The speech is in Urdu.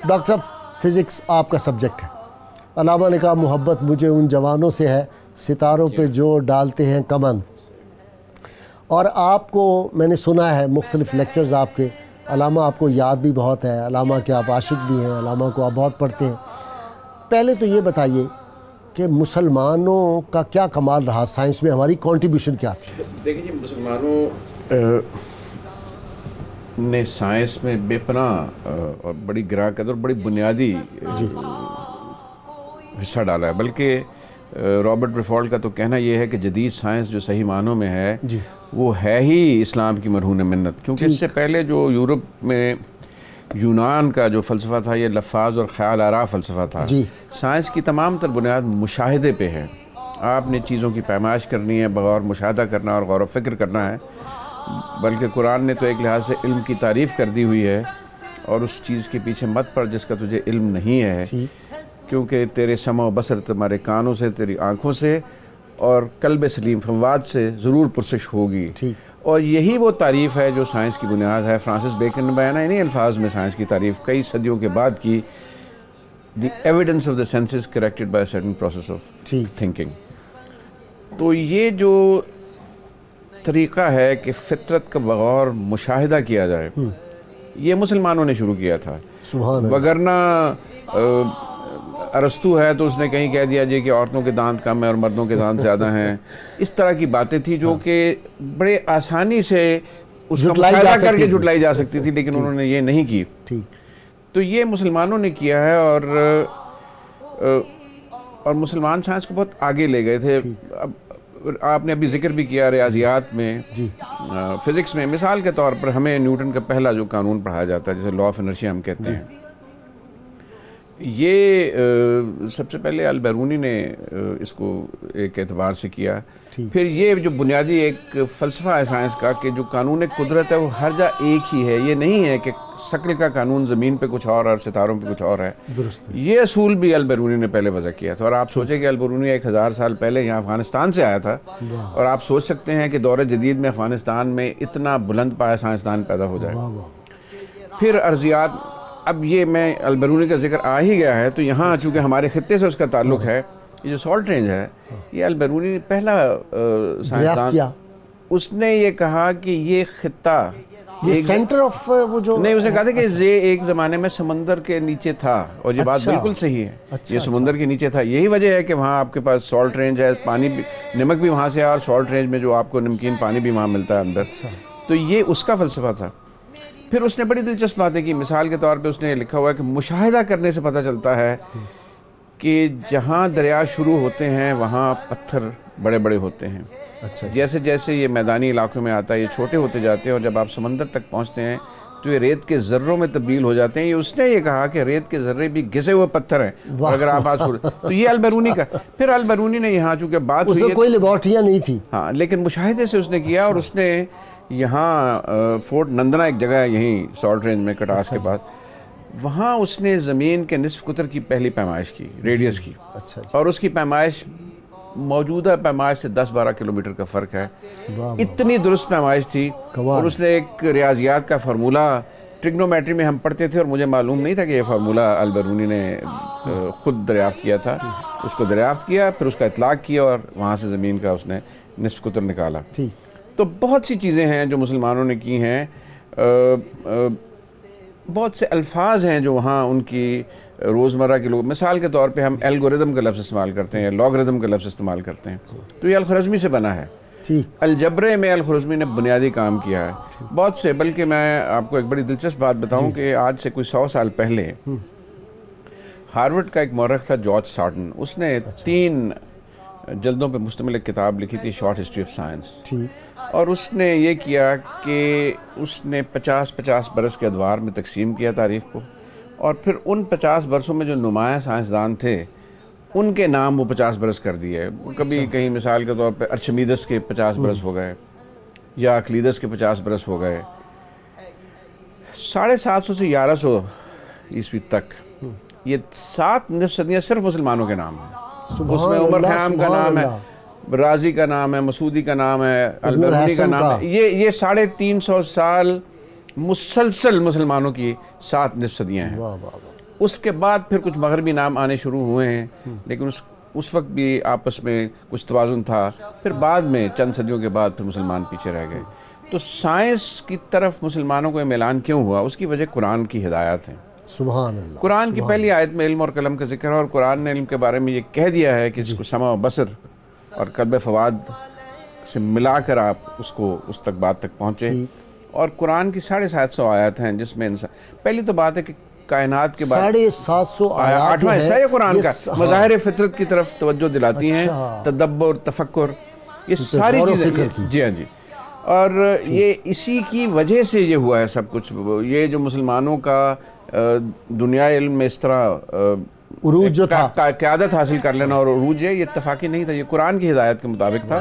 ڈاکٹر صاحب فزکس آپ کا سبجیکٹ ہے. علامہ نے کہا محبت مجھے ان جوانوں سے ہے ستاروں پہ جو ڈالتے ہیں کمن. اور آپ کو میں نے سنا ہے مختلف لیکچرز آپ کے، علامہ آپ کو یاد بھی بہت ہے، علامہ کے آپ عاشق بھی ہیں، علامہ کو آپ بہت پڑھتے ہیں. پہلے تو یہ بتائیے کہ مسلمانوں کا کیا کمال رہا سائنس میں، ہماری کنٹریبیوشن کیا تھی؟ دیکھیں جی، مسلمانوں نے سائنس میں بے پناہ اور بڑی گراں قدر اور بڑی بنیادی حصہ ڈالا ہے. بلکہ رابرٹ بریفالڈ کا تو کہنا یہ ہے کہ جدید سائنس جو صحیح معنوں میں ہے وہ ہے ہی اسلام کی مرہون منت. کیونکہ اس سے پہلے جو یورپ میں یونان کا جو فلسفہ تھا یہ لفاظ اور خیال آرا فلسفہ تھا. سائنس کی تمام تر بنیاد مشاہدے پہ ہے. آپ نے چیزوں کی پیمائش کرنی ہے، بغور مشاہدہ کرنا اور غور و فکر کرنا ہے. بلکہ قرآن نے تو ایک لحاظ سے علم کی تعریف کر دی ہوئی ہے، اور اس چیز کے پیچھے مت پڑ جس کا تجھے علم نہیں ہے، کیونکہ تیرے سمع و بصر تمہارے کانوں سے، تیری آنکھوں سے اور قلب سلیم فواد سے ضرور پرسش ہوگی. اور یہی وہ تعریف ہے جو سائنس کی بنیاد ہے. فرانسس بیکن نے بیان ہے انہیں الفاظ میں سائنس کی تعریف کئی صدیوں کے بعد کی. The evidence of the senses corrected by certain process of thinking. تو یہ جو طریقہ ہے کہ فطرت کا بغور مشاہدہ کیا جائے، یہ مسلمانوں نے شروع کیا تھا. وگرنہ ارسطو ہے تو اس نے کہیں کہہ دیا جی کہ عورتوں کے دانت کم ہیں اور مردوں کے دانت زیادہ ہیں. اس طرح کی باتیں تھیں جو کہ بڑے آسانی سے اس کا مشاہدہ کر کے جھٹلائی جا سکتی تھی، لیکن انہوں نے یہ نہیں کی. تو یہ مسلمانوں نے کیا ہے، اور مسلمان سائنس کو بہت آگے لے گئے تھے. اب آپ نے ابھی ذکر بھی کیا ریاضیات میں، فزکس میں. مثال کے طور پر ہمیں نیوٹن کا پہلا جو قانون پڑھایا جاتا ہے جسے لا آف انرشیا ہم کہتے ہیں، یہ سب سے پہلے البیرونی نے اس کو ایک اعتبار سے کیا. پھر یہ جو بنیادی ایک فلسفہ ہے سائنس کا کہ جو قانون قدرت ہے وہ ہر جا ایک ہی ہے. یہ نہیں ہے کہ شکل کا قانون زمین پہ کچھ اور ستاروں پہ کچھ اور ہے. یہ اصول بھی البیرونی نے پہلے وضع کیا تھا. اور آپ سوچیں کہ البیرونی 1000 سال پہلے یہاں افغانستان سے آیا تھا، اور آپ سوچ سکتے ہیں کہ دور جدید میں افغانستان میں اتنا بلند پایہ سائنسدان پیدا ہو جائے. پھر ارضیات، اب یہ میں البیرونی کا ذکر آ ہی گیا ہے تو یہاں چونکہ ہمارے خطے سے اس کا تعلق ہے، یہ جو سالٹ رینج ہے یہ البیرونی نے پہلا سائنسدان، اس نے یہ کہا کہ یہ خطہ یہ سینٹر آف وہ جو نہیں، اس نے کہا تھا کہ یہ ایک زمانے میں سمندر کے نیچے تھا، اور یہ بات بالکل صحیح ہے. یہ سمندر کے نیچے تھا. یہی وجہ ہے کہ وہاں آپ کے پاس سالٹ رینج ہے، پانی بھی، نمک بھی وہاں سے ہے، اور سالٹ رینج میں جو آپ کو نمکین پانی بھی وہاں ملتا ہے اندر. تو یہ اس کا فلسفہ تھا. پھر اس نے بڑی دلچسپ باتیں کی. مثال کے طور پہ اس نے لکھا ہوا ہے کہ مشاہدہ کرنے سے پتہ چلتا ہے کہ جہاں دریا شروع ہوتے ہیں وہاں پتھر بڑے بڑے ہوتے ہیں. جیسے جیسے یہ میدانی علاقوں میں آتا ہے یہ چھوٹے ہوتے جاتے ہیں، اور جب آپ سمندر تک پہنچتے ہیں تو یہ ریت کے ذروں میں تبدیل ہو جاتے ہیں. یہ اس نے یہ کہا کہ ریت کے ذرے بھی گھسے ہوئے پتھر ہیں. اگر آپ آج تو یہ البیرونی کا. پھر البیرونی نے یہاں چونکہ بات ہوئی ہے، کوئی لیبارٹریاں نہیں تھی، ہاں، لیکن مشاہدے سے اس نے کیا. اور اس نے یہاں فورٹ نندنا ایک جگہ ہے یہیں سالٹ رینج میں کٹاس کے پاس، وہاں اس نے زمین کے نصف قطر کی پہلی پیمائش کی، ریڈیس کی. اور اس کی پیمائش موجودہ پیمائش سے 10-12 کلومیٹر کا فرق ہے. اتنی درست پیمائش تھی. اور اس نے ایک ریاضیات کا فارمولہ ٹریگنومیٹری میں ہم پڑھتے تھے، اور مجھے معلوم نہیں تھا کہ یہ فارمولہ البیرونی نے خود دریافت کیا تھا. اس کو دریافت کیا، پھر اس کا اطلاق کیا، اور وہاں سے زمین کا اس نے نصف قطر نکالا. تو بہت سی چیزیں ہیں جو مسلمانوں نے کی ہیں. بہت سے الفاظ ہیں جو وہاں ان کی روزمرہ کے لوگ، مثال کے طور پہ ہم الگوریدم کا لفظ استعمال کرتے ہیں، لاگریدم کا لفظ استعمال کرتے ہیں، تو یہ الخوارزمی سے بنا ہے. الجبرے میں الخوارزمی نے بنیادی کام کیا ہے بہت سے. بلکہ میں آپ کو ایک بڑی دلچسپ بات بتاؤں کہ آج سے کوئی 100 سال پہلے ہارورڈ کا ایک مورخ تھا جارج سارٹن. اس نے 3 جلدوں پہ مشتمل ایک کتاب لکھی تھی، شارٹ ہسٹری آف سائنس. اور اس نے یہ کیا کہ اس نے 50 برس کے ادوار میں تقسیم کیا تاریخ کو، اور پھر ان 50 برسوں میں جو نمایاں سائنسدان تھے ان کے نام وہ 50 برس کر دیے. کبھی کہیں مثال کے طور پہ ارشمیدس کے 50 برس ہو گئے، یا اکلیدس کے 50 برس ہو گئے. 750 سے 1100 عیسوی تک یہ 7 نصف صدیاں صرف مسلمانوں کے نام ہیں. اس میں عمر خیام کا نام ہے، رازی کا نام ہے، مسعودی کا نام ہے، البیرونی کا نام ہے. یہ 350 سال مسلسل مسلمانوں کی 7 نصف صدیاں ہیں. اس کے بعد پھر کچھ مغربی نام آنے شروع ہوئے ہیں، لیکن اس وقت بھی آپس میں کچھ توازن تھا. پھر بعد میں چند صدیوں کے بعد پھر مسلمان پیچھے رہ گئے. تو سائنس کی طرف مسلمانوں کو میلان کیوں ہوا؟ اس کی وجہ قرآن کی ہدایات ہیں. سبحان اللہ. قرآن کی پہلی آیت میں علم اور قلم کا ذکر ہے، اور قرآن نے علم کے بارے میں یہ کہہ دیا ہے کہ اس کو سمع و بصر اور قلب فواد سے ملا کر آپ اس تک بات تک پہنچے. اور قرآن کی 750 آیات ہیں جس میں انسان، پہلی تو بات ہے کہ کائنات کے بارے 750 آیات 8واں حصہ ہے قرآن کا، ہاں. مظاہر فطرت کی طرف توجہ دلاتی ہیں، تدبر، تفکر، یہ ساری چیزیں. جی ہاں جی. اور یہ اسی کی وجہ سے یہ ہوا ہے سب کچھ. یہ جو مسلمانوں کا دنیا علم میں اس طرح عروج جو تھا، قیادت حاصل کر لینا اور عروج ہے، یہ اتفاقی نہیں تھا، یہ قرآن کی ہدایت کے مطابق تھا.